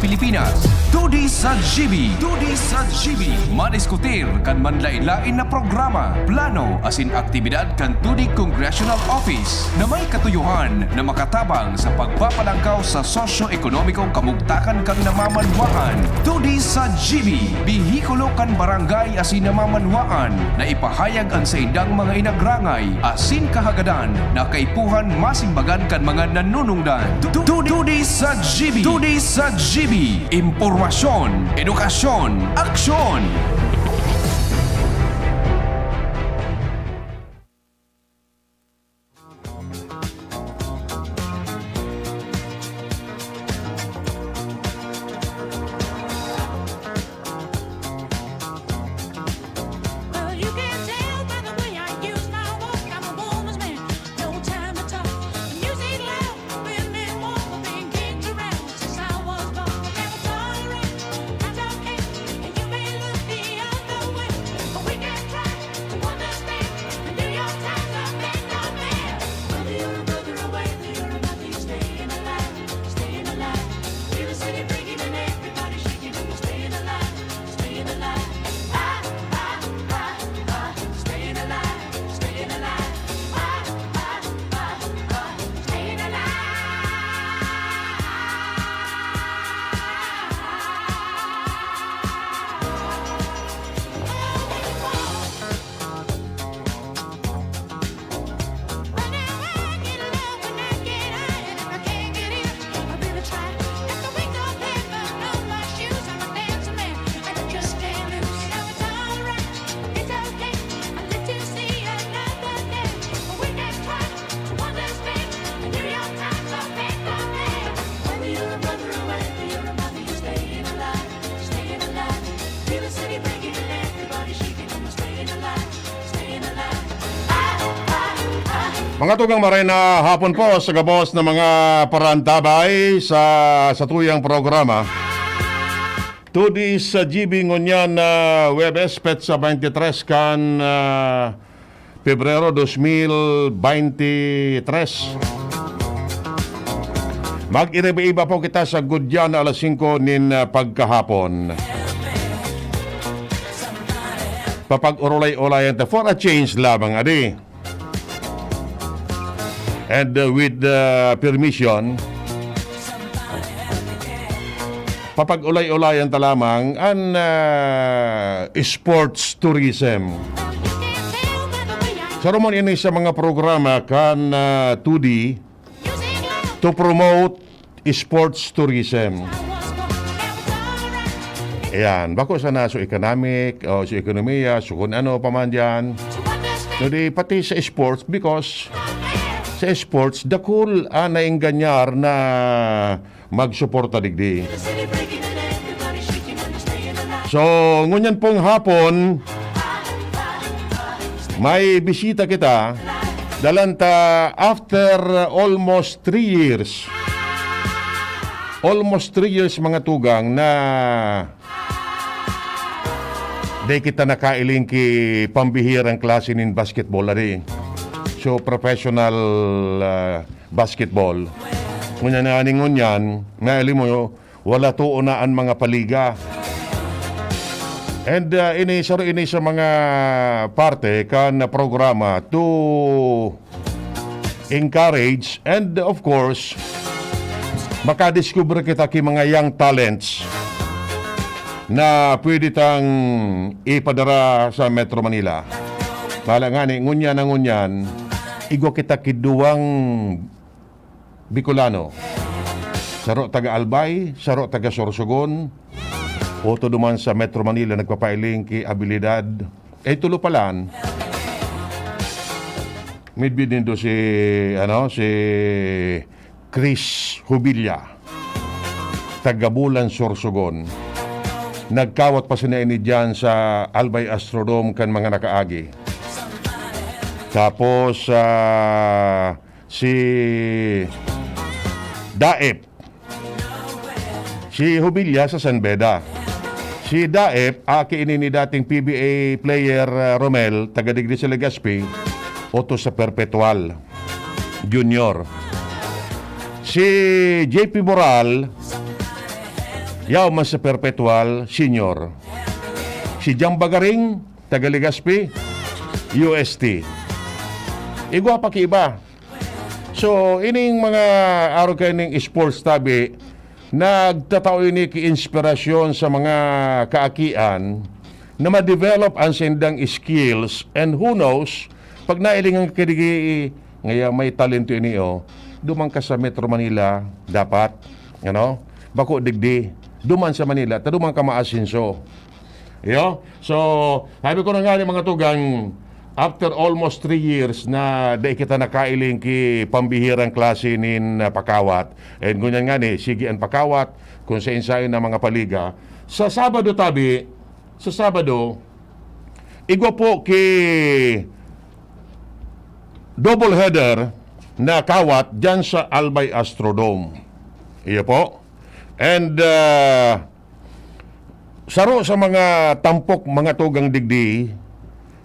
Pilipinas. Tudi sa GB. Tudi sa GB. Madiskutir kan manlain-lain na programa, plano asin aktibidad kan tudi Congressional Office na may katuyuhan na makatabang sa pagpapalangkaw sa sosyo-ekonomikong kamugtakan kan namamanwaan. Tudi sa GB. Bihikulo kan barangay asin namamanwaan na ipahayag ang sa indang mga inagrangay asin kahagadan na kaipuhan masimbagan kan mga nanunungdan. Tudi sa GB. Tudi sa GB. Impormasyon, edukasyon, aksyon. Mga tugang marena, hapon po sa gabos ng mga parantabay sa tuyang programa. Tudi sa GB ngunyan na Webes Petsa 23 kan Pebrero 2023. Mag-iriba-iba po kita sa Gudyan alas 5 nin pagkahapon. Papag-urulay-ulayan for a change lamang, adi. And with permission, papag-ulay-ulayan ta lamang ang sports tourism. Sa Ramon, ini sa mga programa kan 2D to promote sports tourism. Ayan, bako sa naso economic o sa ekonomiya, so kung ano pa man dyan. Hindi, pati sa sports because sa sports, dakul anaing ganyar na magsuporta digdi. So, ngunyan pong hapon, may bisita kita, dalanta after almost 3 years. Almost 3 years mga tugang na di kita nakailing ki pambihirang klase nin basketball ari. So, professional basketball. Ngunyan, na alam mo, wala tuunaan mga paliga. And ini sa mga parte kan na programa to encourage and of course, makadiscover kita ki mga young talents na pwede tang ipadara sa Metro Manila. Bala nga ni, ngunyan, igo kita kiduwang Bicolano. Saro taga Albay, saro taga Sorsogon, o to duman sa Metro Manila nagpapailing ki abilidad. Tulo palan. Midbid din do si Chris Hubilla, taga Bulan Sorsogon. Nagkawat pa sina ini dyan sa Albay Astrodome kan mga nakaagi. Tapos si Daep, si Hubilla sa San Beda. Si Daep, aki ini ni dating PBA player Romel, taga-Digri sa Legazpi, oto sa Perpetual Junior. Si JP Moral, Yaw man sa Perpetual Senior. Si Jam Bagaring, taga Legazpi, UST. Igwa pa kiba. So, ining mga araw kayo ng sports tabi, nagtatao ini ki-inspirasyon sa mga kaakian na ma-develop ang sindang skills, and who knows, pag nailingan kadigi ngaya may talento ini dumang ka sa Metro Manila dapat, bako digdi, duman sa Manila, dumang ka maasinso. So, sabi ko na nga mga tugang, after almost 3 years na di kita nakailing ki pambihirang klase nin Pakawat, and ganyan nga ni, sige ang Pakawat, kung sa ensayo na mga paliga, sa Sabado tabi, igwa po ki double header na kawat dyan sa Albay Astrodome. Iya po. And saro sa mga tampok mga tugang digdi,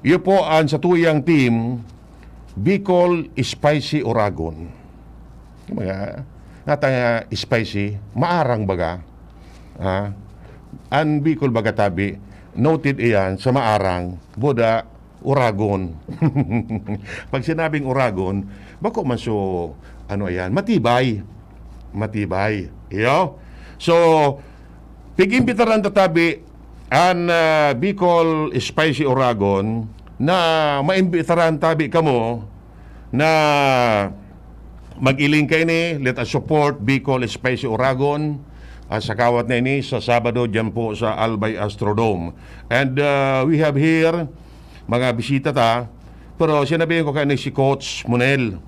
iyo po ang sa tuyang team Bicol Spicy Oragon. Mga nataya spicy, maarang baga. An Bicol baga tabi, noted iyan sa maarang, boda Oragon. Pag sinabing Oragon, bako man so, matibay. So, pigimbitaran tatabi an Bicol Spicy Oragon na maimbitaran tabi kamo na mag-iling kayo ni, let us support Bicol Spicy Oragon sa kawat na ini sa Sabado dyan po sa Albay Astrodome. And we have here mga bisita ta, pero sinabihin ko kayo ni si Coach Monel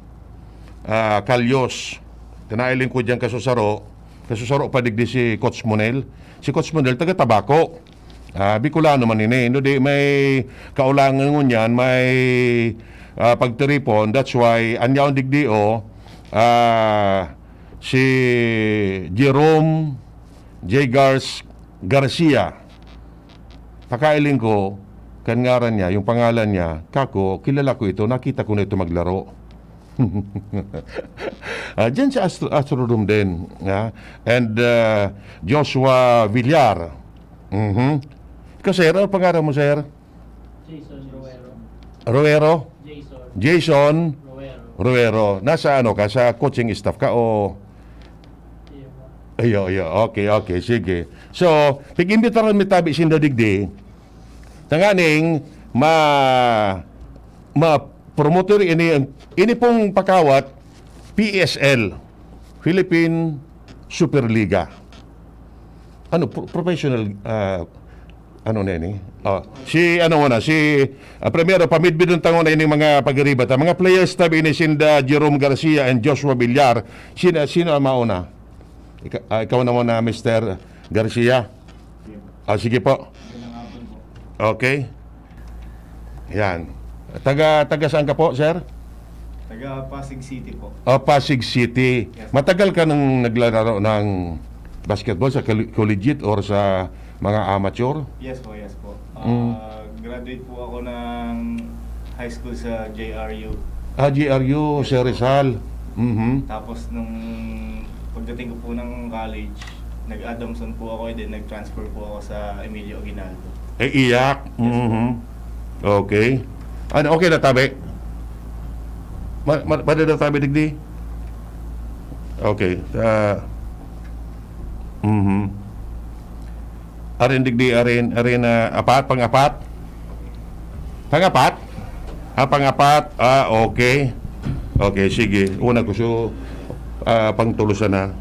Calyos. Tinailing ko dyan kasusaro pa digdi si Coach Monel. Si Coach Monel taga Tabako. Bicolano man ini. No, di may kaulangan ngun yan, may pagtiripon. That's why anyaw digdi si Jerome J. Garcia. Pakailing ko, kangaran niya, yung pangalan niya, kako, kilala ko ito, nakita ko na ito maglaro. Diyan sa Astrodome din. And Joshua Villar. Ikaw, sir, ano pangalan mo, sir? Jason Roero. Roero? Jason Roero. Roero. Nasa ka? Sa coaching staff ka o... Ayo. Okay, sige. So, pag-imbitaran mi tabi sinda digdi, tanganing ma-promoter ini pong Pakawat PSL, Philippine Superliga. Professional primero pamidbidon tangon na ini mga pagribat. Mga players tabi ni sinda Jerome Garcia and Joshua Villar. Sino ang mauna? Ikaw naman na Mr. Garcia. Sige po. Okay. Yan. Taga saan ka po, sir? Taga Pasig City po. Pasig City. Yes. Matagal ka nang naglalaro ng basketball sa collegiate or sa mga amateur? Yes po. Graduate po ako ng high school sa JRU. GRU, Sir Rizal. Tapos nung pagdating ko po ng college, nag-Adamson po ako, then nag-transfer po ako sa Emilio Aguinaldo. Iyak. Okay. Okay na tabi? Madada tabi digdi? Okay. Arin digdi, arin apat, pang-apat? Pang-apat? Pang-apat? Okay. Okay, sige. Una ko so pangtulusan na.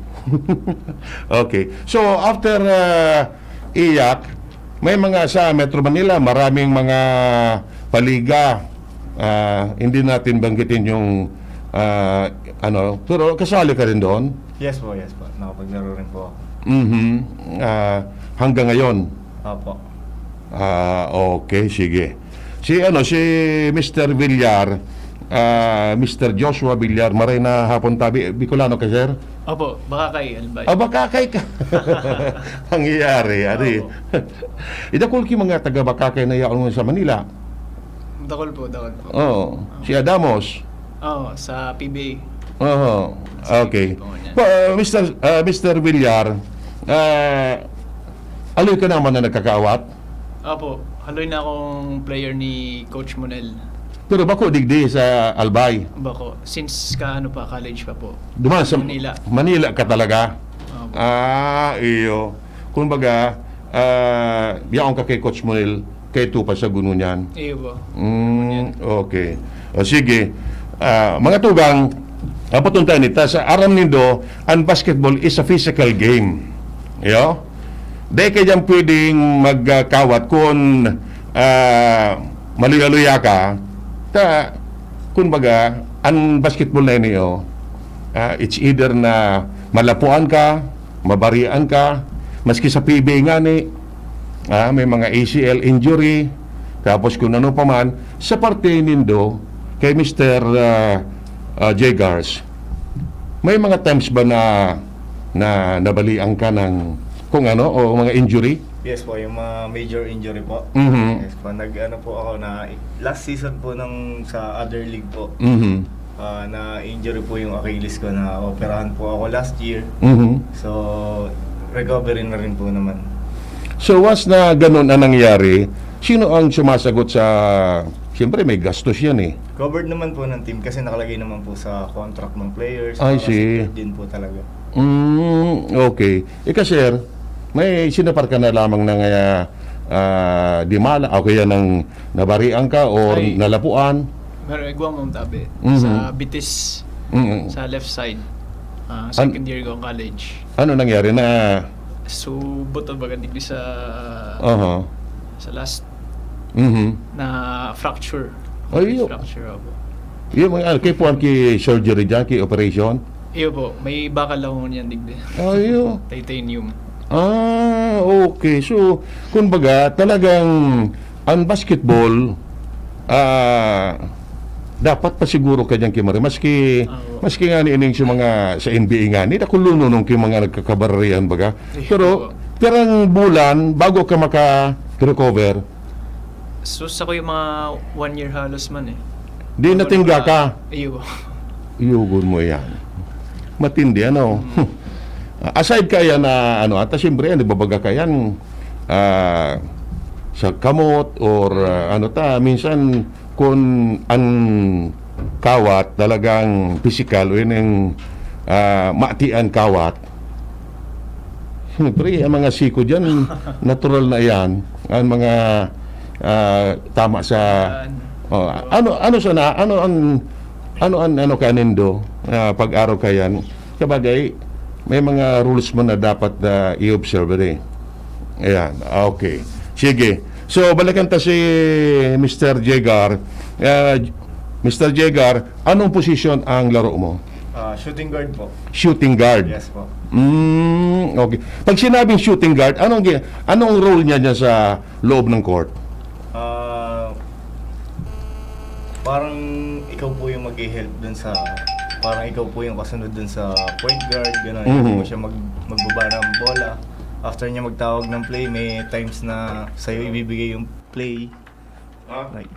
Okay. So, after iyak, may mga sa Metro Manila, maraming mga paliga. Hindi natin banggitin yung pero kasali ka rin doon? Yes po. Nakapaglaro rin po ako. Hanggang ngayon? Opo. Okay, sige. Si Mr. Villar, Mr. Joshua Villar, maray na hapon tabi. Bicolano ka, sir? Opo, Bakakay, Albay. Bakakay ka. Pangyayari, ari. Idakul ki mga taga Bakakay na yaon sa Manila. Dakol po. Si Adamos. Sa PBA. Okay. Mr. Villar, Aloy ka naman na nagkakaawat. Opo, haloy na akong player ni Coach Monel. Pero bako digdi sa Albay. Bako, since college pa po. Duman sa Manila. Manila ka talaga. Opo. Iyo. Kumbaga, yaong ka kay Coach Monel, kay Tupa sa Gununyan. Iyo po. Okay. O sige. Mga tugang, patunta nita sa aram nindo, ang basketball is a physical game. Yo? Dahil kaya pwedeng magkawat kung maluya-luya ka, kumbaga, ang basketball na niyo, it's either na malapuan ka, mabarian ka, maski sa PB nga ni, may mga ACL injury, tapos kung ano pa man, sa parte nindo, kay Mr. Jagars, may mga times ba na nabalian ka ng kung ano, o mga injury? Yes po, yung mga major injury po. Mhm. Yes po, nag-ano po ako na last season po sa other league po. Mhm. Na injury po yung Achilles ko, na operahan po ako last year. Mhm. So, recovery na rin po naman. So once na ganun ang nangyari, sino ang sumasagot sa... Siyempre may gastos yan eh. Covered naman po ng team kasi nakalagay naman po sa contract ng players. I see. Din po talaga. Okay. Ika sir, may sinapar ka na lamang ng dimala o kaya ng nabarian ka o Ay. nalapuan? Pero igwang mong tabi. Mhm. Sa Bitis, Mhm. sa left side. Second year ko college. Ano nangyari na... So, buto baga digdi sa sa last Mhm. na fracture. Ay, yo. Fracture ako. Yung mga kay puan ki surgery dyan, ki operation? Iyo po, may bakal ako niyan digdi. Ayo. Titanium. Okay. So, kumbaga, talagang ang basketball, dapat pa siguro ka dyan, Kimari. Maski nga ni ining sa mga sa NBA nga, ni nakulunong nung mga nagkakabararihan baga. Pero, pirang bulan, bago ka maka-recover, So, sa ko yung mga 1 year halos man eh. di natingga ka. Iyo. Iugon mo yan. Matindi, ano? Aside kaya na, at siyempre, babaga ka yan, sa kamot, or minsan, kung ang kawat, talagang physical, o yun yung maatian kawat, siyempre, ang mga siko dyan, natural na yan, ang mga tama sa... ano kanindo pag-araw kayan kabagay may mga rules mo na dapat i-observe rin. Ayan, okay, sige, so balikan ta si Mr. Jagar. Mr. Jagar, anong position ang laro mo? Shooting guard po. Shooting guard. Yes po. Okay, pag sinabing shooting guard, anong role niya dyan sa loob ng court? Parang ikaw po yung mag-help dun sa, parang ikaw po yung kasunod dun sa point guard, gano'n. Hindi mo siya magbaba ng bola. After niya magtawag ng play, may times na sa'yo ibibigay yung play. Like,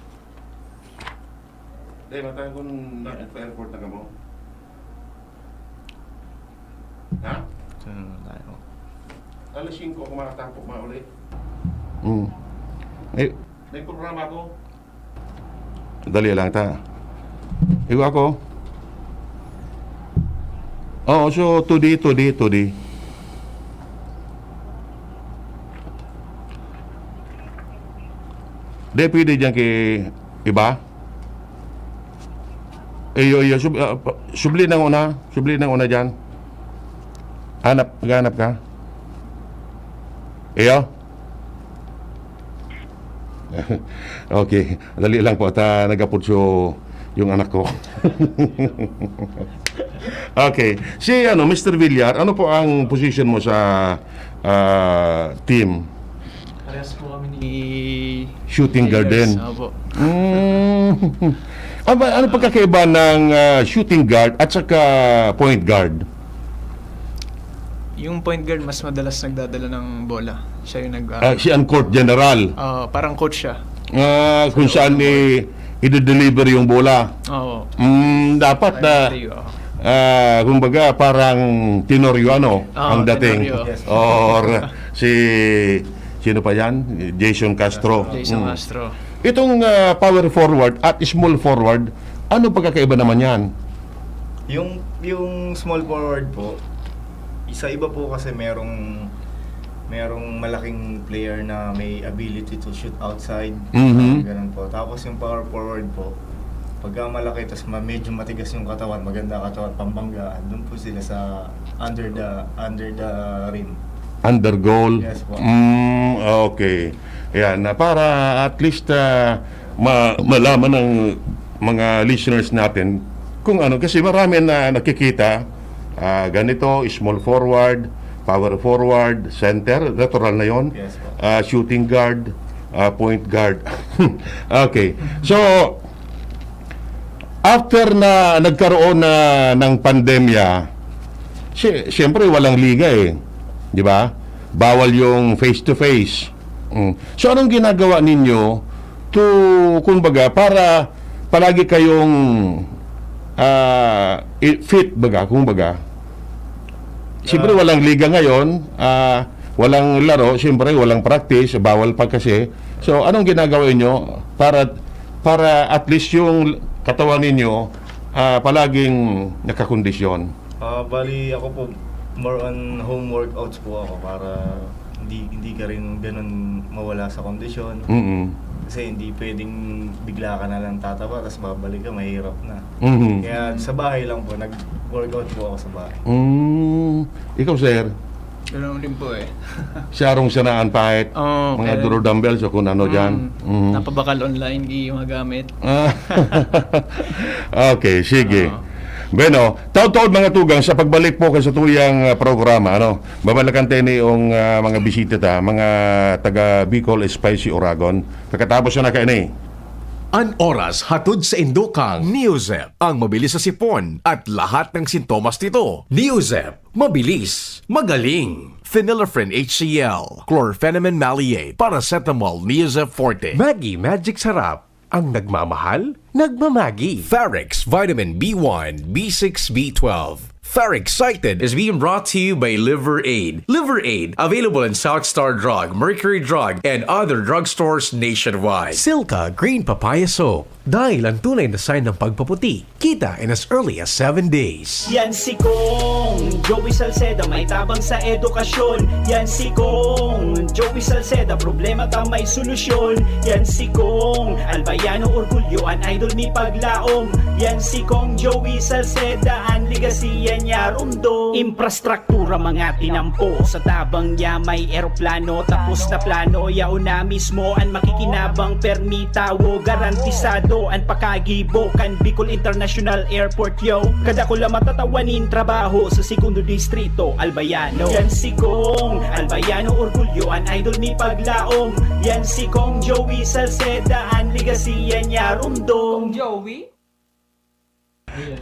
matagal kung na-airport na ka mo? Ha? so, tayo. Alas 5 ako makatapok ulit. May programa ako. Dali lang ta. Iwa ako. Oo, so today. Di pwede dyan kay iba? Subli ng una dyan. Hanap ka? Iyo? Okay, dali lang po at nagaputso yung anak ko. Okay, si Mr. Villar, ano po ang position mo sa team? Parehas po kami ni... Shooting guard din. Opo. Ano pagkakaiba ng shooting guard at saka point guard? Yung point guard mas madalas nagdadala ng bola. Siya yung Si court general. parang coach siya. Kung saan i-deliver yung bola. Oo. Dapat na kumbaga parang Tenorio ang dating. Tenorio. Yes. Or si sino pa yan? Jason Castro. Jason Mm. Castro. Itong power forward at small forward, ano pagkakaiba naman yan? Yung small forward po, isa iba po kasi merong malaking player na may ability to shoot outside. Mhm. Ganun po. Tapos yung power forward po, pagka malaki tapos medyo matigas yung katawan, maganda katawan, pambanggaan, doon po sila sa under the rim. Under goal? Yes po. Okay. Yan, para at least malaman ng mga listeners natin kung ano, kasi marami na nakikita ganito, small forward, power forward, center, natural na yon. Yes po. Shooting guard, point guard. Okay. So, after na nagkaroon ng pandemya, siyempre walang liga eh. Di ba? Bawal yung face-to-face. So, anong ginagawa ninyo kumbaga, para palagi kayong fit, kumbaga? Siyempre, walang liga ngayon, walang laro, siyempre, walang practice, bawal pa kasi. So, anong ginagawa niyo para at least yung katawan ninyo palaging nakakondisyon? Bali ako po, more on home workouts po ako para hindi ka rin ganun mawala sa kondisyon. Mm-mm. Kasi hindi pwedeng bigla ka na lang tataba tapos babalik ka, mahirap na. Mhm. Kaya sa bahay lang po, nag-workout po ako sa bahay. Ikaw, sir, Ganoon din po eh. siyarong sanaan kahit Oo, mga kaya- duro dumbbells o kung ano dyan. Mhm. Napabakal online, di magamit. Okay, sige. Oo. Bueno, taon-taon mga tugang sa pagbalik po sa tuyang programa, babalikan tayo yung mga bisita mga taga Bicol, Spicy, Oragon. Pagkatapos na kayo An oras hatod sa Indokang Neozep, ang mabilis sa sipon at lahat ng sintomas nito. Neozep, mabilis, magaling. Phenylephrine HCl, chlorpheniramine maleate, paracetamol, Neozep Forte. Maggi Magic Sarap, ang nagmamahal, nagmamagi. Ferrex Vitamin B1, B6, B12. Ferrexited is being brought to you by Liver Aid. Liver Aid, available in South Star Drug, Mercury Drug, and other drugstores nationwide. Silka Green Papaya Soap. Dahil ang tunay na sign ng pagpaputi, kita in as early as 7 days. Yan si Kong Joey Salceda, may tabang sa edukasyon. Yan si Kong Joey Salceda, problema ta may solusyon. Yan si Kong Albayano Orgulyo, an idol ni Paglaom. Yan si Kong Joey Salceda, an ligasiya niya rumdo. Infrastruktura mga tinampo, sa tabang niya may eroplano. Tapos na plano, yao na mismo an makikinabang permitawo. Garantisado an pakagibo kan Bicol International Airport yo. Kada ko lang matatawanin trabaho sa segundo distrito Albayano. Yan si Kong Albayano Orgulyo, an idol ni Paglaom. Yan si Kong Joey Salceda, an ligasiya niya rumdo. Kong Joey?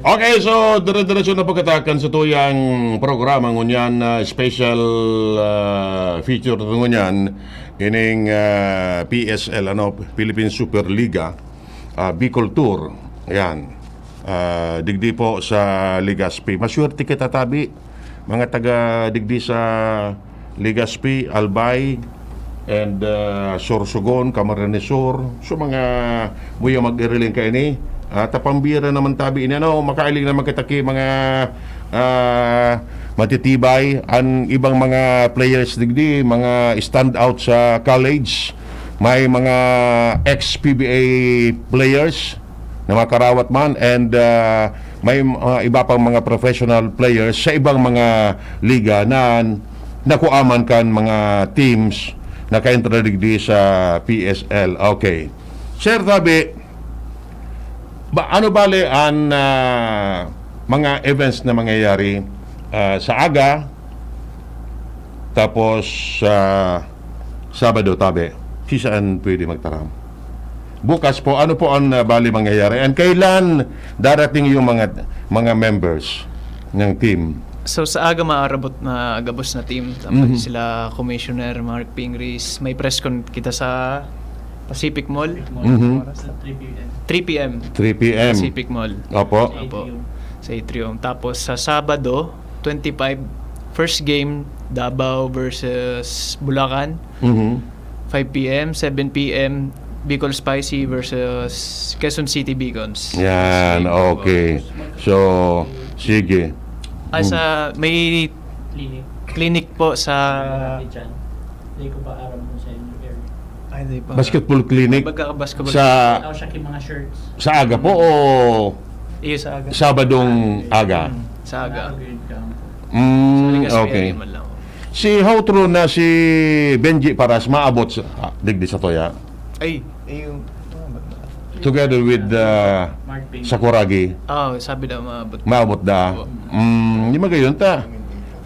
Okay, so dire-diretso na pagkatakan sa tuyang programa ngunyan, special feature ngunyan ining PSL, Philippine Super Liga, Bicol Tour. Ayan. Digdi po sa Ligaspi. Maswerte kita tabi, mga taga digdi sa Ligaspi, Albay, and Sorsogon, Camarines Sur. So mga buya mag-iriling kayo ni. Tapambira naman tabi ini, makailing naman kitaki mga matitibay ang ibang mga players digdi, mga stand out sa college. May mga ex-PBA players na makarawat man, and may iba pang mga professional players sa ibang mga liga na nakuaman kan mga teams na ka-entra digdi sa PSL. Okay. Sir Tabi, ano bale ang mga events na mangyayari sa aga, tapos Sabado, Tabi? Si saan pwede magtaram? Bukas po, ano po ang bali mangyayari? And kailan darating yung mga members ng team? So sa aga maarabot na gabos na team. Tapos sila Commissioner Mark Pingris. May press con kita sa Pacific Mall. 3 p.m. 3 p.m. Pacific Mall. Opo. Opo. Sa Atrium. Tapos sa Sabado, 25, first game, Davao versus Bulacan. 5 p.m., 7 p.m., Bicol Spicy versus Quezon City Beacons. Yan, okay. So, sige. Sa may clinic po sa... Hindi ko pa aram mo sa inyo area. Ay, di pa. Basketball clinic Basketball. Ako siya yung mga shirts. sa aga po o Iyo sa aga. Sabadong aga? Sa aga. Grade ka. Okay. Si how true na si Benji Paras maabot sa digdi sa Toya Ay, yung... together with Mark Ping. Sakuragi. Sabi daw maabot. Maabot da. Di magayon ta.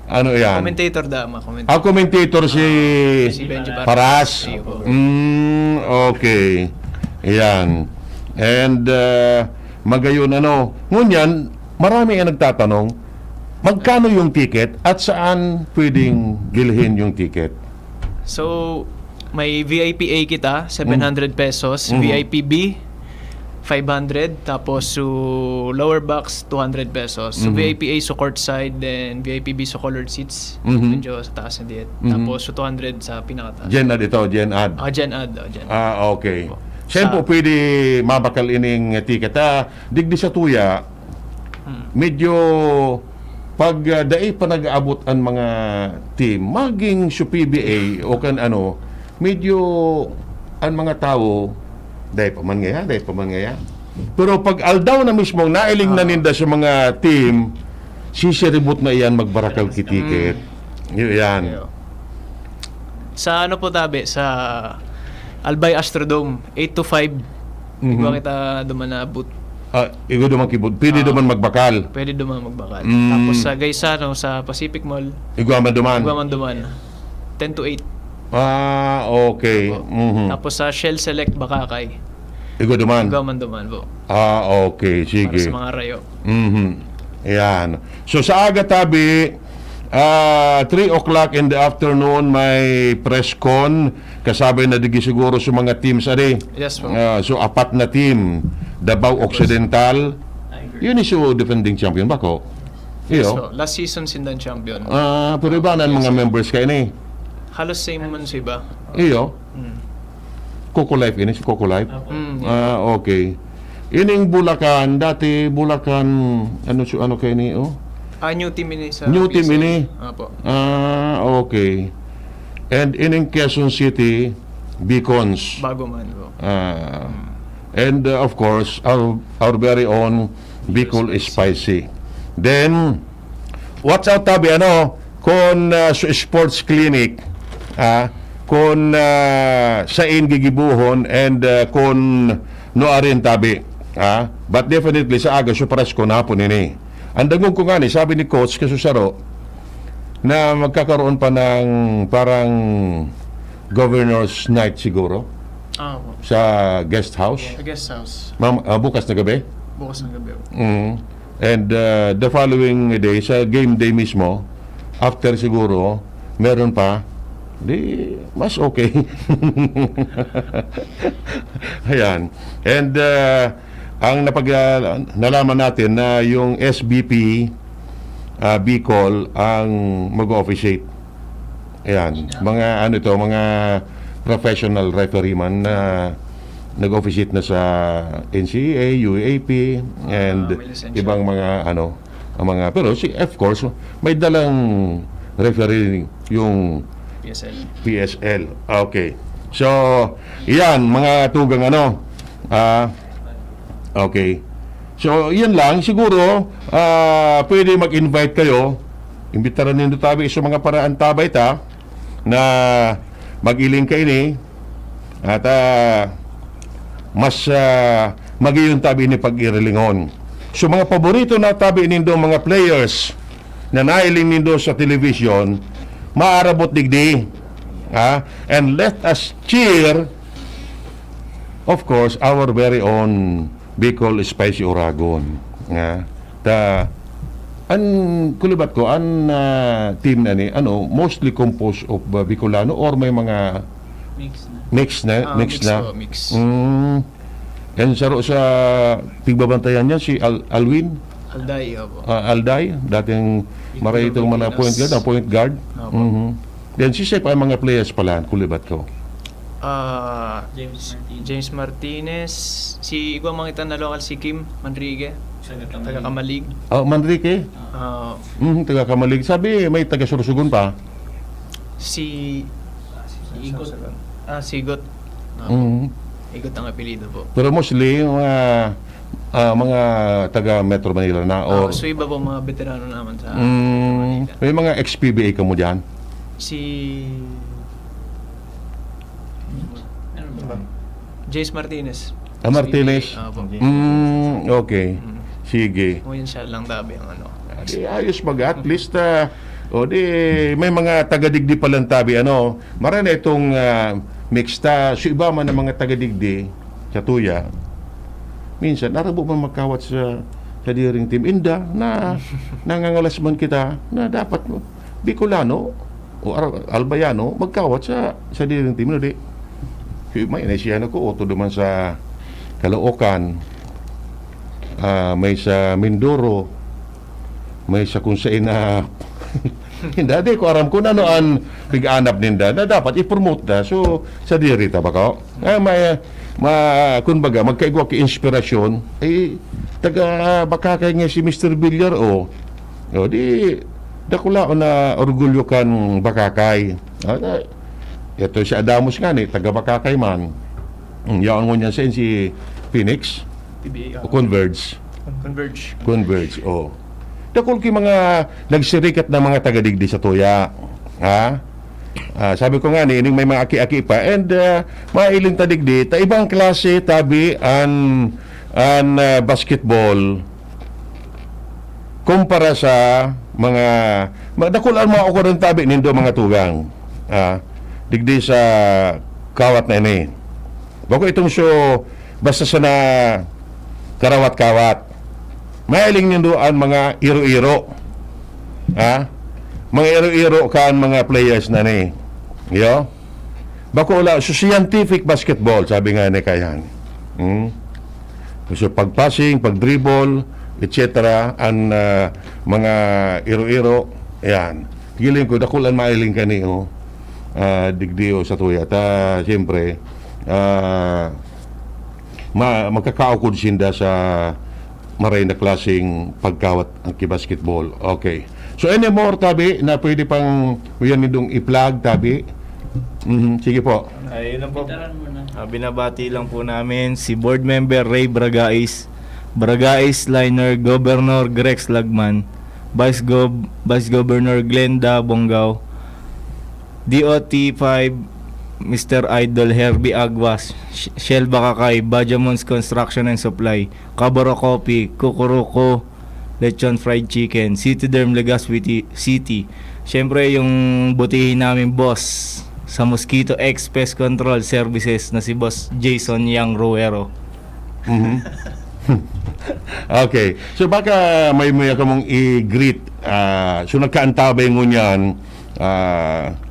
Ano yan? Commentator da, commentator. Commentator si Si Benji Paras. Iyo po. Okay. Yan. And magayon ano. Ngunyan, marami ang nagtatanong, magkano yung ticket at saan pwedeng bilhin yung ticket? So, may VIP A kita, 700 pesos. VIP B, 500. Tapos, so, lower box, 200 pesos. So, VIP A so courtside, then VIP B so colored seats. Medyo sa taas na diet. Tapos, so 200 sa pinakataas. Gen ad ito, Gen ad. Gen ad. Gen ad. Okay. Siyempre, pwede mabakal ining ticket. Digdi sa tuya, medyo pag dai pa nag-aabot ang mga team, maging sa PBA o kan ano, medyo ang mga tao, dahil pa man ngaya. Pero pag aldaw na mismo, nailing na ninda sa mga team, sisiribot na iyan magbarakal kitiket. Yan. Sa ano po tabi, sa Albay Astrodome, 8 to 5. Ikaw kita duman na boot. Igo duman kibod. Pwede duman magbakal. Pwede duman magbakal. Tapos sa Gaisano, sa Pacific Mall, Igo man duman. duman. 10 to 8. Okay. Tapos sa Shell Select Bakakay, Igo duman. duman po. Okay. Para Sige. sa mga rayo. Yan. So sa aga tabi, 3 o'clock in the afternoon may press con kasabay na digi siguro sa mga teams ari. Yes po. So apat na team, Davao Occidental. Yun is yung defending champion ba ko? Yes Iyo. po. Last season sindan champion. Pero iba na ang mga members kayo ni. Halos same man sa iba. Iyo. Coco Life ini si Coco Life. Okay. Ining Bulacan, dati Bulacan ano kayo ni New team ini sa New team PSL. ini. Apo. Okay. And in Quezon City, Beacons. Bago man po. And of course, our very own Bicol Spicy. Then, what's out tabi, kung sa sports clinic, kung sa gigibuhon, and kung noarin tabi. But definitely, sa aga, supras ko na po nini. Ang dagong ko nga ni, sabi ni Coach Kasusaro, na magkakaroon pa ng parang Governor's Night siguro Po. sa guest house. Sa guest house. Bukas na gabi. Bukas ng gabi po. And the following day, sa game day mismo, after siguro, meron pa, di, mas okay. Ayan. And ang nalaman natin na yung SBP Bicol ang mag-officiate. Ayan. Mga mga professional referee man na nag-officiate na sa NCAA, UAP, and may lisensya. ibang mga mga pero of course may dalang referee yung PSL. Okay. So, iyan mga tugang okay. So, yan lang. Siguro, pwede mag-invite kayo. Imbitaran ninyo tabi sa mga paraan tabay ta na mag-iling kayo ni at mas magiyon tabi ni pag-irilingon. So, mga paborito na tabi nindo mga players na nailing nindo sa television, maarabot digdi. And let us cheer, of course, our very own Bicol Spicy Oragon. An kulibat ko, team na ni, mostly composed of Bicolano or may mga mix na? Mix. And sa tigbabantayan niya, si Alwin? Alday, opo. Alday, dating maray itong mga point guard. Opo. Mhm. Then si Sep ay mga players pala, kulibat ko. James Martinez, si Igwa Mangitan na local, si Kim Manrique, taga Kamalig. Oh, Manrique, taga Kamalig. Sabi may taga Sursugun pa. Si Igot. Sigot. Mhm. Igot ang apelido po. Pero mostly yung mga taga Metro Manila na or So iba po mga veterano naman sa may mga ex-PBA ka mo dyan. Si Jace Martinez. Martinez. Opo. Okay. Sige. Kung yun siya lang dabi ang ano. Di ayos at least di may mga taga-digdi palang tabi marami itong mixta so iba man ng mga taga-digdi sa tuya minsan narabo man magkawat sa diring team inda na nangangalas man kita na dapat Bicolano o Albayano magkawat sa diring team di so, may naisiyano ko oto duman sa Caloocan may sa Mindoro may sa kung sa ina hindi ko aram kung ano ang pig-anap ninda na dapat i-promote na so sa dirita ba ko kumbaga magkaigwa ki inspirasyon taga baka kay nga si Mr. Villar di dakula na orgulyo kan Bakakay ito si Adamos nga ni taga Bakakay man yaon mo niyan si Phoenix Converge dakol ki mga nagsirikat na mga taga-digdi sa tuya. Sabi ko nga ni, may mga aki-aki pa and mailing tadigdi, ta ibang klase tabi an basketball kumpara sa mga dakol ang mga okuran tabi nindo mga tugang. Digdi sa kawat na ini. Bako itong show basta sa na karawat-kawat. Mailing niyo doon mga iro-iro. Mga iro-iro kan mga players na ni. Yo? Bako wala, so scientific basketball, sabi nga ni Kayan. So pag-passing, pag-dribble, etc. Ang mga iro-iro, yan. Giling ko, dakulan mailing ka ni, digdiyo sa tuya. Siyempre, magkakaukod sinda sa maray na klaseng pagkawat ang kibasketball. Okay. So any more tabi na pwede pang yan nitong i-plug tabi? Sige po. Ayun lang po. Binabati lang po namin si board member Ray Bragais, Bragais Liner, Governor Grex Lagman, Vice Governor Glenda Bonggao, DOT 5 Mr. Idol Herbie Aguas, Shell Bakakay, Bajamons Construction and Supply, Cabaro Coffee, Kukuruko, Lechon Fried Chicken, City Derm Legazpi City. Siyempre yung butihin namin boss sa Mosquito X Pest Control Services na si Boss Jason Yang Ruero. Okay. So baka may ka mong i-greet. So nagkaantabay mo niyan.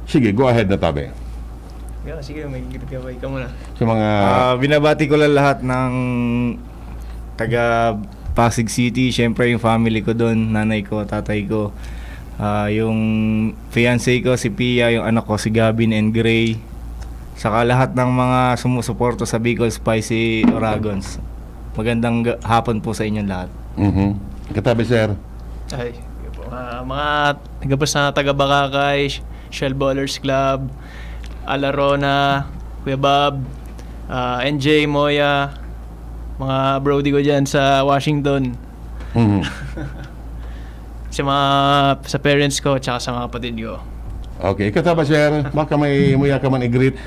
Sige, go ahead na tabi. Sige, may gigit ka muna. Sa mga binabati ko lang lahat ng taga Pasig City, syempre yung family ko doon, nanay ko, tatay ko, yung fiancé ko si Pia, yung anak ko si Gavin and Gray, saka lahat ng mga sumusuporto sa Bicol Spicy Oragons. Magandang hapon po sa inyong lahat. Katabi sir. Ay, mga taga Bakakay, Shell Ballers Club, Alarona, Kuya Bob, NJ Moya, mga brody ko dyan sa Washington. Sa parents ko, tsaka sa mga kapatid ko. Okay, kataba sir, baka may muya ka man i-greet.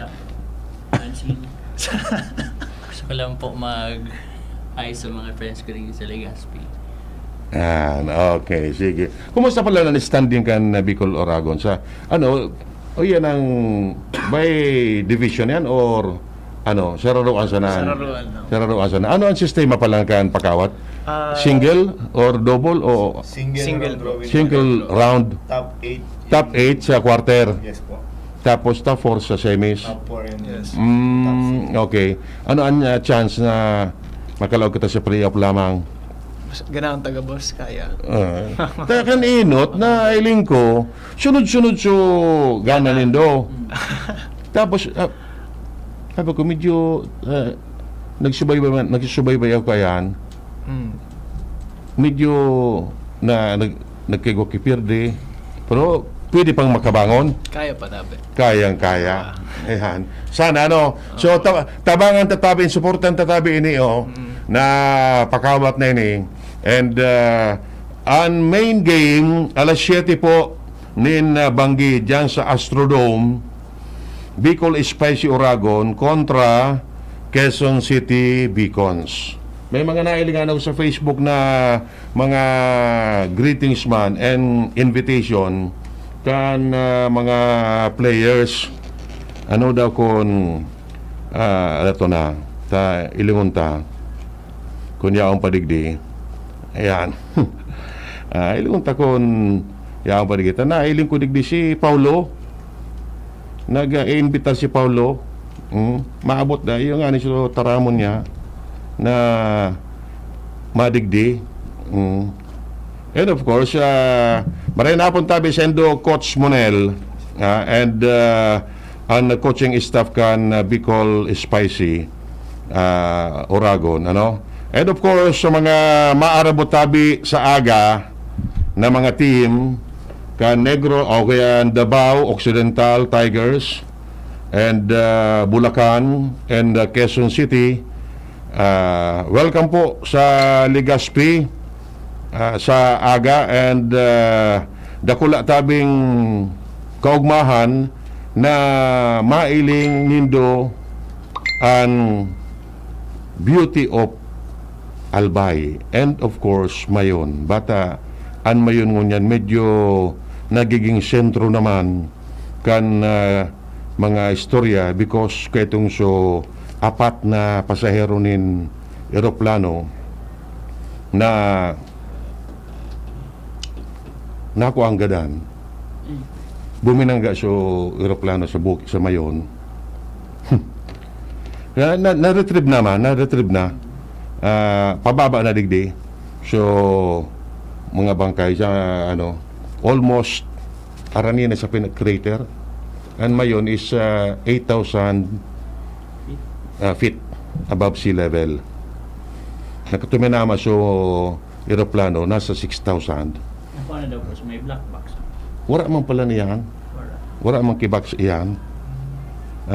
Gusto ko lang po mag-ayos sa mga friends ko rin sa Legazpi. Okay, sige. Kumusta pala na standing kan Bicol Oragon sa yan ang by division yan or sararuan sana? Sararuan sana. Ano ang sistema pala kan pakawat? Single or double o single round? Top 8 sa quarter. Yes po. Tapos top 4 sa semis. Top 4 and yes. Okay. Ano ang chance na makalaw kita sa playoff lamang? Ganang taga-boss, kaya. Takan inot na iling ko, sunod-sunod so gana nindo. Tapos, sabi ko, medyo nagsubaybay ako kayan. Medyo nagkigokipirde. Pero pwede pang makabangon. Kaya pa dapat. Kayang-kaya. Ayan. Sana So tabangan tatabi, supportan tatabi ini na pakawat na ini. And ang main game alas 7 po nin Banggi diyan sa Astrodome, Bicol Spicy Oragon kontra Quezon City Beacons. May mga nailingan ako sa Facebook na mga greetings man and invitation kan mga players. Ano daw kung ito na ta ilingon ta kung yaong padigdi. Ayan. Ilingon ta kung yaong padigdi. Na iling ko digdi si Paulo. Nag-iimbita si Paulo. Maabot na yung ani so taramon niya na madigdi. And of course, maray na pong tabi sendo Coach Monel and ang coaching staff kan Bicol Spicy Oragon, and of course sa mga maarabot tabi sa aga na mga team kan Negro o kaya Davao Occidental Tigers and Bulacan and Quezon City. Welcome po sa Legazpi sa aga, and dakula tabing kaugmahan na mailing nindo ang beauty of Albay, and of course Mayon. Bata an Mayon ngunyan medyo nagiging sentro naman kan mga istorya because kaitong so apat na pasahero nin eroplano na nako ang gadan buminangga so eroplano sa sa Mayon. Na-retrieve na pababa na digdi, so mga bangkay sa almost arani na sa crater, and Mayon is 8,000 feet above sea level. Nakatuminama so eroplano nasa 6,000. Paano daw po? So may black box. Wala man pala niyan. Wala man kibox iyan.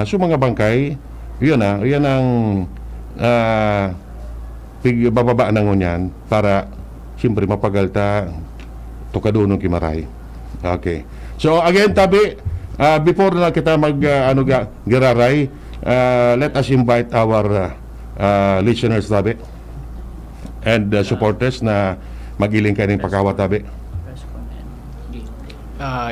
So mga bangkay, yun ang bababa na ngunyan para siyempre mapagalta tukadunong kimaray. Okay. So again, tabi, before na kita giraray, let us invite our listeners, tabi, and supporters na magiling kaning pagkawat, tabi.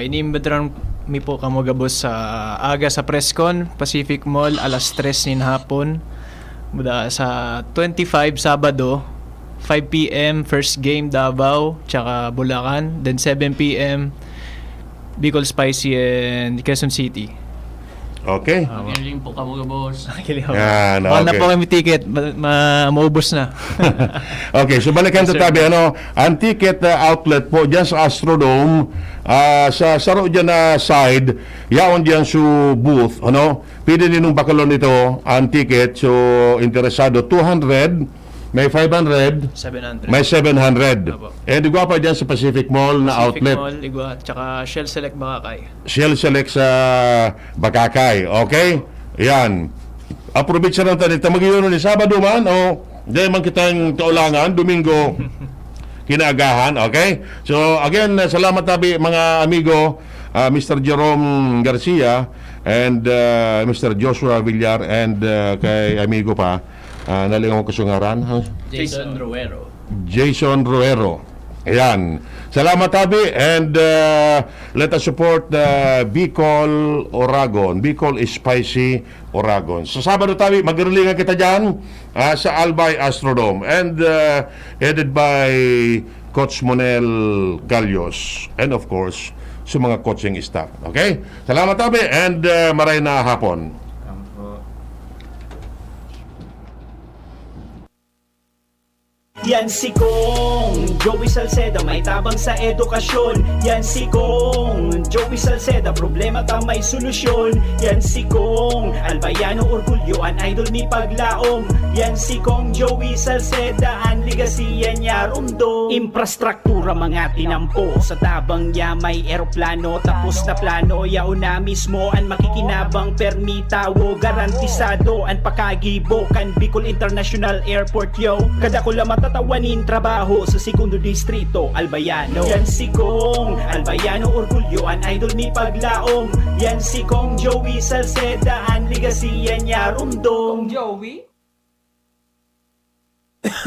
Inimbedran mi po kamo gabos sa aga sa Presscon Pacific Mall alas 3 nin hapon. Muda sa 25 Sabado 5 PM first game Davao tsaka Bulacan, then 7 PM Bicol Spicy and Quezon City. Okay. Magaling po ka mga boss. Yan, Mahal na okay. po kami ticket, maubos na. Okay, so balikan sa tabi, ang ticket outlet po dyan sa Astrodome, sa saro dyan na side, yaon dyan sa booth, pwede ninong bakalon nito ang ticket, so interesado, 200, may 500, 700. may 700. Apo. And igwa pa dyan sa Pacific Mall na Pacific outlet. Mall, Igwa, tsaka Shell Select Bakakay. Shell Select sa Bakakay. Okay? Yan. Aprobit sa nang tanita. Mag-iyon ni Sabado man o dahil man kitang taulangan, Domingo kinaagahan. Okay? So again, salamat tabi mga amigo, Mr. Jerome Garcia and Mr. Joshua Villar and kay amigo pa, nalingaw ko kasungaran. Jason Ruero. Jason Ruero. Ayan. Salamat tabi, and let us support Bicol Oragon. Bicol Spicy Oragon. Sa Sabado tabi, magrilingan kita dyan sa Albay Astrodome, and headed by Coach Monel Galios, and of course sa mga coaching staff. Okay? Salamat tabi, and maray na hapon. Yan si Kong Joey Salceda, may tabang sa edukasyon. Yan si Kong Joey Salceda, problema ta may solusyon. Yan si Kong Albayano Orgulyo, an idol ni paglaom. Yan si Kong Joey Salceda, an ligasiya niya rumdo. Infrastruktura mga tinampo, sa tabang niya may eroplano. Tapos na plano, yao na mismo an makikinabang permitawo. Garantisado an pakagibo kan Bicol International Airport yo. Kada ko lang matatawanin trabaho sa segundo distrito Albayano. Yan si Kong Albayano Orgulyo, an idol ni paglaom. Yan si Kong Joey Salceda, an ligasiya niya rumdo. Joey?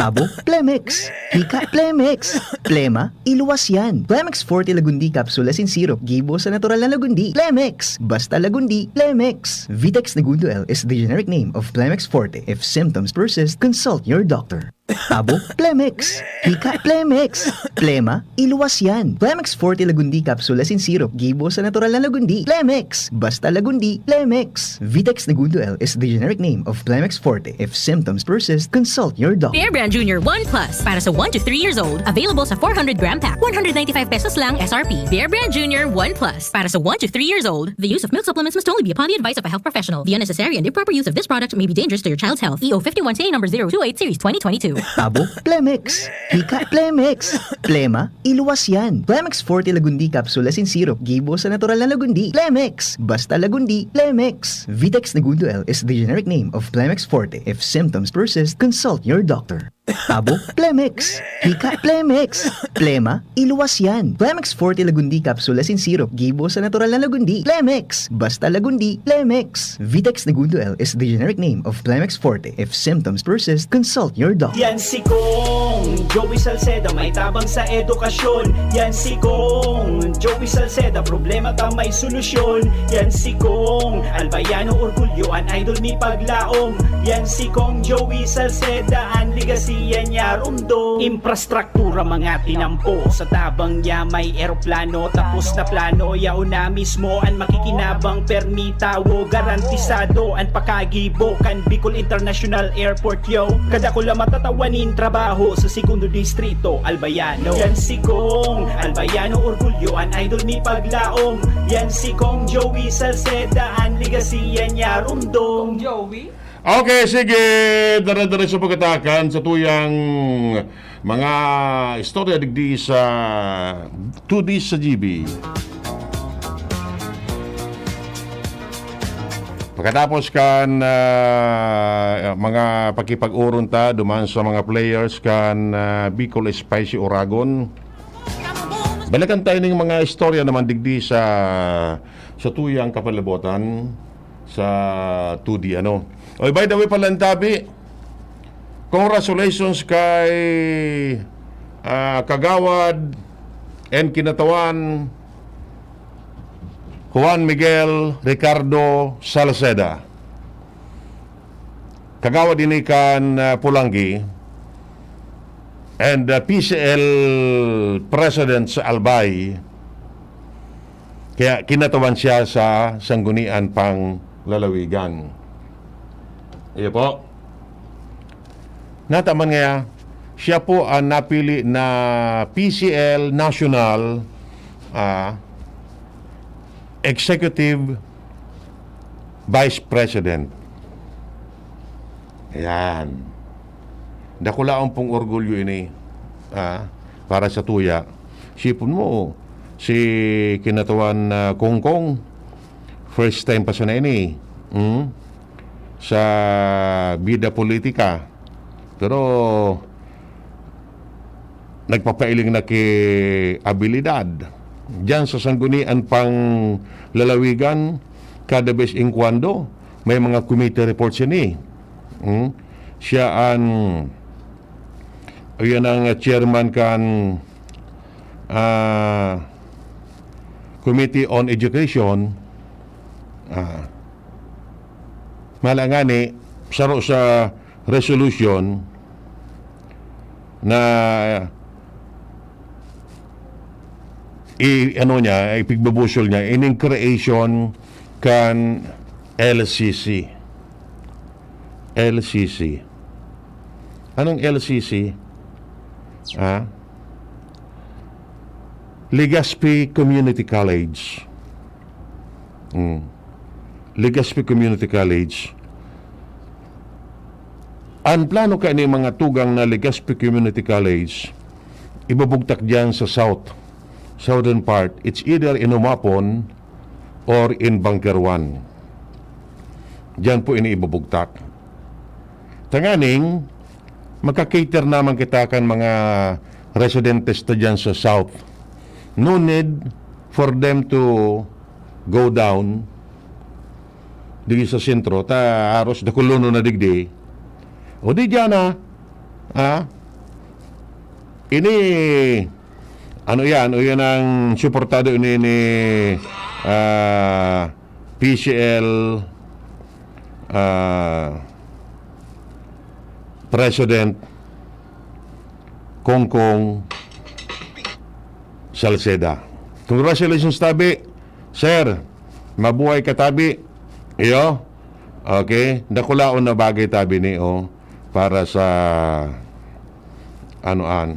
Abo, Plemex. Hika, Plemex. Plema, iluwas yan. Plemex Forte Lagundi Capsule Asin Syrup. Gibo sa natural na Lagundi. Plemex. Basta Lagundi, Plemex. Vitex Negundo L is the generic name of Plemex Forte. If symptoms persist, consult your doctor. Abo, Plemex. Hika, Plemex. Plema, iluwas yan. Plemex Forte Lagundi Capsule Asin Syrup. Gibo sa natural na Lagundi. Plemex. Basta Lagundi, Plemex. Vitex Negundo L is the generic name of Plemex Forte. If symptoms persist, consult your doctor. Bear Brand Junior 1 Plus para sa 1 to 3 years old. Available sa 400-gram pack. 195 pesos lang SRP. Bear Brand Junior 1 Plus para sa 1 to 3 years old. The use of milk supplements must only be upon the advice of a health professional. The unnecessary and improper use of this product may be dangerous to your child's health. EO 51CA number 028 series 2022. Abo, Plemex. Hika, Plemex. Plema, iluwas yan. Plemex Forte Lagundi Capsule Asin Syrup. Gibo sa natural na Lagundi. Plemex. Basta Lagundi, Plemex. Vitex Negundo L is the generic name of Plemex Forte. If symptoms persist, consult your doctor. Abo, Plemex. Hika, Plemex. Plema, iluwas yan. Plemex Forte Lagundi Capsule Asin Syrup. Gibo sa natural na Lagundi. Plemex. Basta Lagundi, Plemex. Vitex Negundo L is the generic name of Plemex Forte. If symptoms persist, consult your doctor. Yan si Kong Joey Salceda, may tabang sa edukasyon. Yan si Kong Joey Salceda, problema ta may solusyon. Yan si Kong Albayano Orgulyo, an idol ni paglaom. Yan si Kong Joey Salceda, an ligasiya niya rumdo. Infrastruktura mga tinampo, sa tabang niya may eroplano. Tapos na plano, yao na mismo an makikinabang permitawo. Garantisado an pakagibo kan Bicol International Airport yo. Kada ko lang matatawanin trabaho sa segundo distrito Albayano. Yan si Kong Albayano Orgulyo, an idol ni paglaom. Yan si Kong Joey Salceda, an ligasiya niya rumdo. Joey? Okay, sige. Dara-dara sa pagkatakan sa tuyang mga istorya digdi sa 2D sa GB. Pagkatapos kan mga pakipag-uron ta duman sa mga players kan Bicol Spicy Oragon. Balikan tayo ng mga istorya naman digdi sa tuyang kapalibutan sa 2D ano. Oy, by the way pala Tabi, congratulations kay Kagawad and Kinatawan Juan Miguel Ricardo Salceda. Kagawad ini kan Pulangi and PCL President sa Albay. Kaya kinatawan siya sa sanggunian pang lalawigan. Iyo po. Nataman nga, siya po ang napili na PCL National Executive Vice President. Ayan. Dakulaang pong orgulyo ini para sa tuya. Sipon mo, si Kinatawan Kongkong, first time pa sa na ini. Sa bida politika, pero nagpapailing na kay abilidad diyan sa sanggunian pang lalawigan. Kada bes in cuando may mga committee reports ni siya ang chairman kan Committee on Education. Malangani saro sa resolution na ipigbubusol niya in creation kan LCC. LCC. Anong LCC? Legazpi Community College. Legazpi Community College. Ang plano ka ni mga tugang na Legazpi Community College, ibubugtak diyan sa southern part. It's either in Umapon or in Bunker 1. Diyan po ini ibubugtak. Tanganing, magka-cater naman kita kan mga residentes na dyan sa south. No need for them to go down digi sa sentro ta aros da kuluno na digdi. O di dyan ini ano yan ang suportado ini ni PCL President Kongkong Salceda. Congratulations, Tabi. Sir, mabuhay ka, Tabi. Iyo? Okay? Nakulaon na bagay, Tabi ni para sa anoan.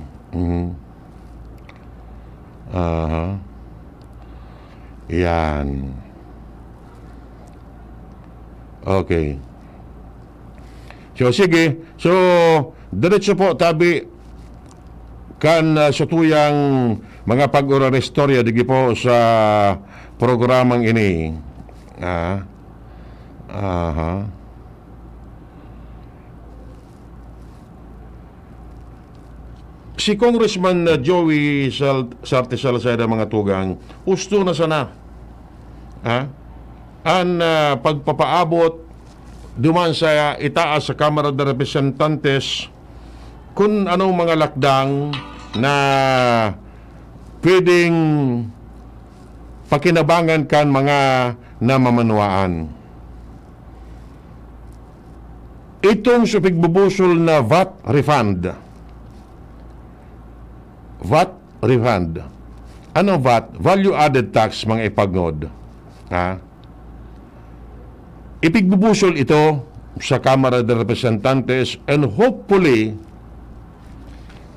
Yan. Okay. So, sige. So, diretso po, Tabi, kan sa tuyang mga pag-urarestorya digi po sa programang ini. Si Congressman Joey Sarte Salceda mga tugang, gusto na sana ang pagpapaabot duman sa itaas sa Kamara de Representantes kung anong mga lakdang na pwedeng pakinabangan kan mga namamanuaan. Itong sa pigbubusol na VAT refund. VAT refund. Ano VAT? Value added tax, mga ipagnod. Ipigbubusol ito sa Kamara de Representantes and hopefully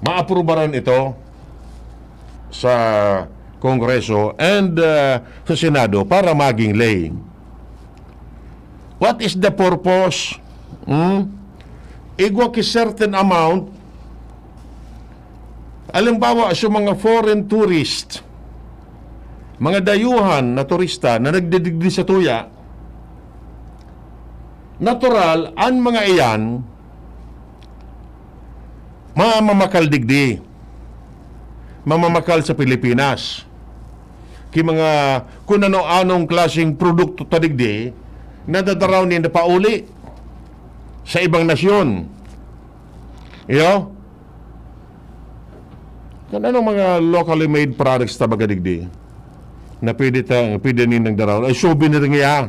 maaprubaran ito sa Kongreso and sa Senado para maging lay. What is the purpose? Igwa ki certain amount, alimbawa sa mga foreign tourist, mga dayuhan na turista na nagdidigdi sa tuya, natural, ang mga iyan mamamakal digdi, mamamakal sa Pilipinas. Mga kung ano-anong klaseng produkto tadigdi, nadadaraw ni na pauli sa ibang nasyon. Iyo? Kung anong mga locally made products tabaga-digdi na pwede ninang daraw, ay souvenir nga,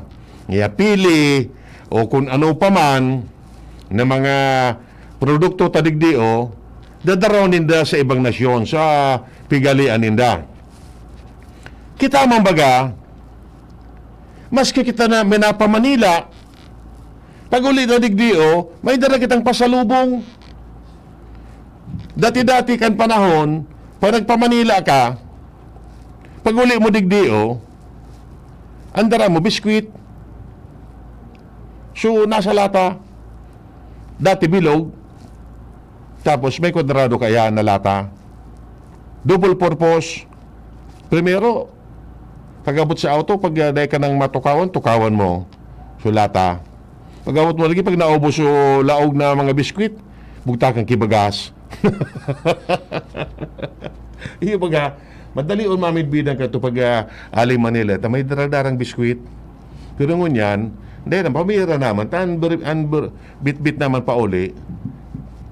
pili, o kung ano pa man na mga produkto tadigdi dadaraw ninda sa ibang nasyon, sa pigalian ninda. Kita man baga, maski kita na minapa Manila, pag uli na digdi may dala kitang pasalubong. Dati-dati kan panahon, pag nagpa-Manila ka, pag uli mo digdi andara mo biskwit. So, nasa lata, dati bilog, tapos may kwadrado kaya na lata. Double purpose. Primero, pag-abot sa auto, pag dahil ka ng tukawan mo. So, lata. Pag-abot mo lagi, pag naubos o laog na mga biskwit, bugtakan kibagas. Iyo baga, madali mamidbidan ka ito pag aling Manila. May daradarang biskwit. Pero ngunyan, dahil ang pamira naman, bit-bit naman pa uli.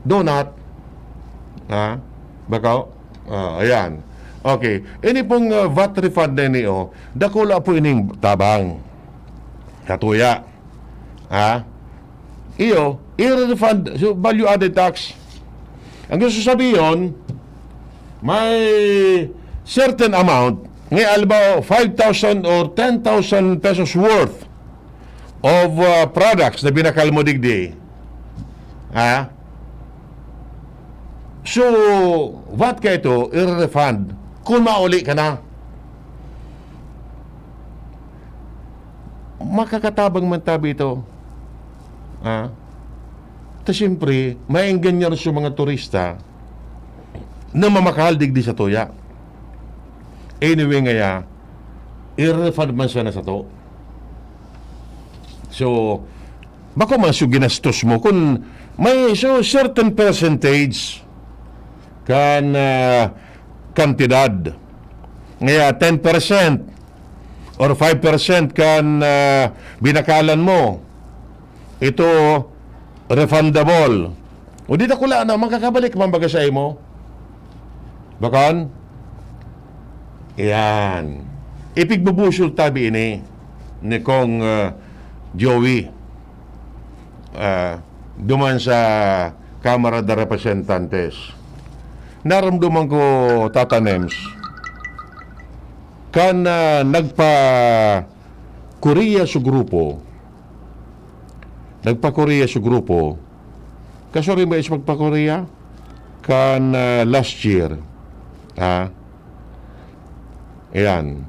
Donut. Bakaw? Ayan. Okay. Ini pong VAT refund na niyo, dakula po ining tabang. Katuya. Iyo, i-refund, so value added tax. Ang gusto sabihin, may certain amount, ngayon alba 5,000 or 10,000 pesos worth of products na binakal mo digdi. So, what ka ito, i-refund kung mauli ka na. Makakatabang man tabi ito. Tapos siyempre, maengganyan sa mga turista na mamakahal digdi sa tuya. Anyway ngaya, i-refund man sana sa to. So, bako man so ginastos mo kung may so certain percentage kan kantidad. Ngaya 10% or 5% kan binakalan mo. Ito refundable. O di na kula na makakabalik man baga sa imo. Bakon? Yan. Ipigbubusul tabi ini ni kong Joey. Duman sa Kamara de Representantes. Naramdaman ko, Tata Nems, kan nagpa-Korea sa grupo, kasuri ba is magpa-Korea? Kan last year, ayan,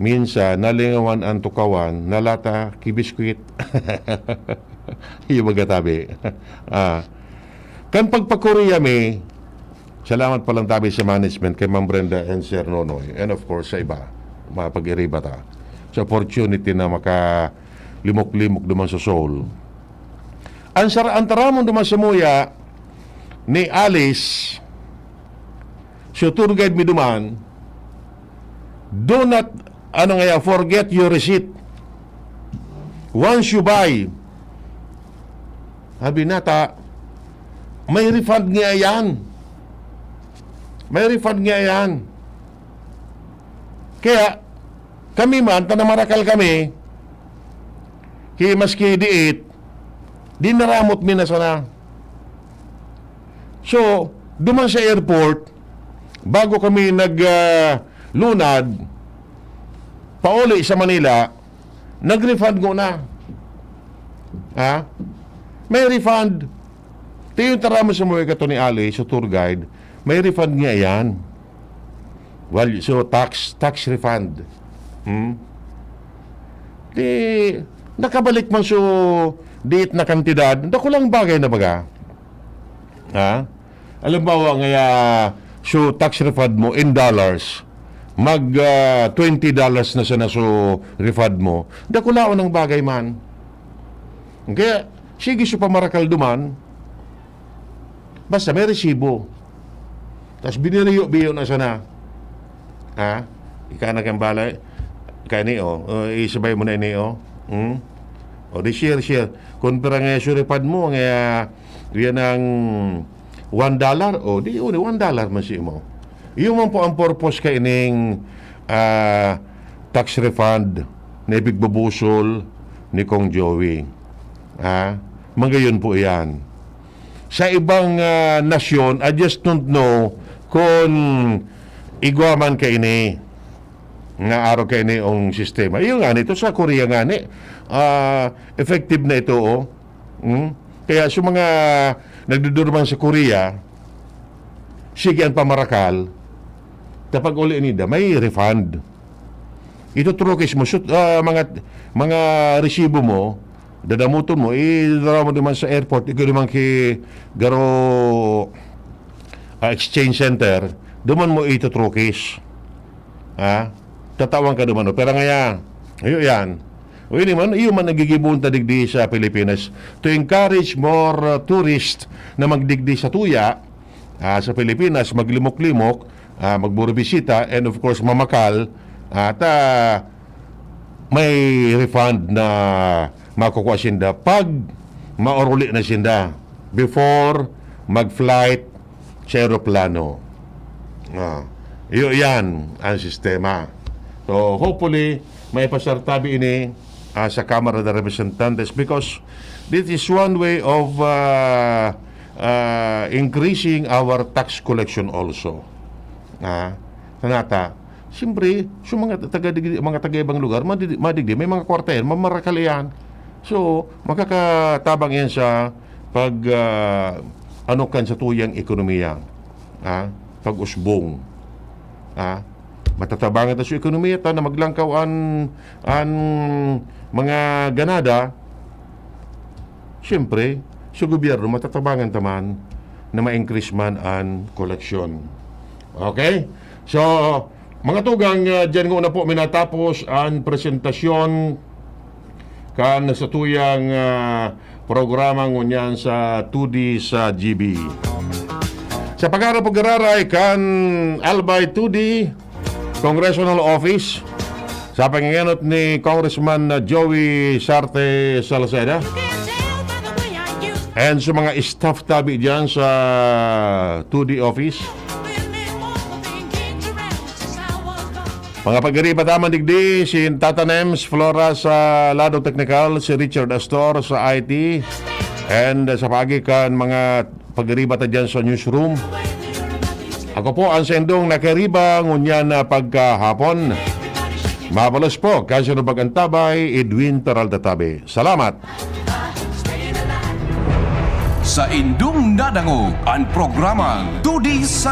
minsan nalingawan ang tukawan nalata kibiskwit yung magatabi. Kan pagpa-Korea may salamat palang tabi sa management kay Ma'am Brenda and Sir Nonoy and of course sa iba mapag-iriba ta sa opportunity na makalimok-limok duman sa Seoul. Antaramon duman sa muya ni Alice so tour guide mi duman, do not forget your receipt once you buy. Sabi nata, may refund nga yan. Kaya kami man tanamarakal kami kaya maski diit di naramot mi na sana. So duman sa airport bago kami lunad pauli sa Manila, nag-refund ko na. May refund. Yung tara mo sa mga kato ni Ali, sa tour guide, may refund nga yan. Well, so tax refund. Di, nakabalik man so diit na kantidad, dako lang bagay na baga. Alam ba nga so tax refund mo in dollars, mag $20 na sana so refund mo, dakulaon ng bagay man. Kaya sige so pamarakal duman basta may resibo tas biniriyo-biyo na sana ika na kang balay kani isabay mo na ini o di share kung parang so refund mo nga yan ang $1 o di $1 man si mo. Yung man po ang purpose ka ining tax refund na ibigbubusol ni Kong Joey. Magayon po yan. Sa ibang nasyon, I just don't know kung igwaman ka ini nga araw ka ini ang sistema. Yung nga nito sa Korea nga ni effective na ito Kaya sa mga nagdudurman sa Korea, sige ang pamarakal, kapag uli nida, may refund. Ito trukis mo, mga resibo mo, dadamuton mo, idara mo naman sa airport, ikaw naman garo exchange center, duman mo ito trukis. Tatawang ka naman. Pero ngayon, yan. O yun naman, iyo man nagigibunta digdi sa Pilipinas to encourage more tourists na magdigdi sa tuya sa Pilipinas, maglimok-limok, magburbisita, and of course mamakal, at may refund na makukuha sinda pag maoruli na sinda before mag-flight sa aeroplano. Yan ang sistema. So hopefully may pasartabi ini sa Kamara de Representantes because this is one way of increasing our tax collection also. Tanata, siyempre, so mga taga-ibang lugar, madigdi, may mga kwartel, mamarakalian. So, makakatabang yan sa ano kan sa tuyang ekonomiya. Pag-usbong. Matatabangan ta sa ekonomiya ta na maglangkaw an mga ganada. Siyempre, sa gobyerno matatabangan taman na ma-increase man ang koleksyon. Okay? So, mga tugang, dyan ko na po minatapos ang presentasyon kan sa tuyang programa ngunyan sa 2D sa GB. Sa pag-araray kan Albay 2D Congressional Office sa panginganot ni Congressman Joey Sarte Salceda and sa mga staff tabi dyan sa 2D Office. Mga pag-iriba taman digdi, si Tata Nems Flora sa Lado Technical, si Richard Astor sa IT, and sa pagikan mga pag-iriba ta dyan sa newsroom. Ako po ang sendong nakariba ngunyan na pagkahapon. Mabalos po, kasi no bagantabay, Edwin Taraldatabe. Salamat! Sa indung nadangog ang programang 2D sa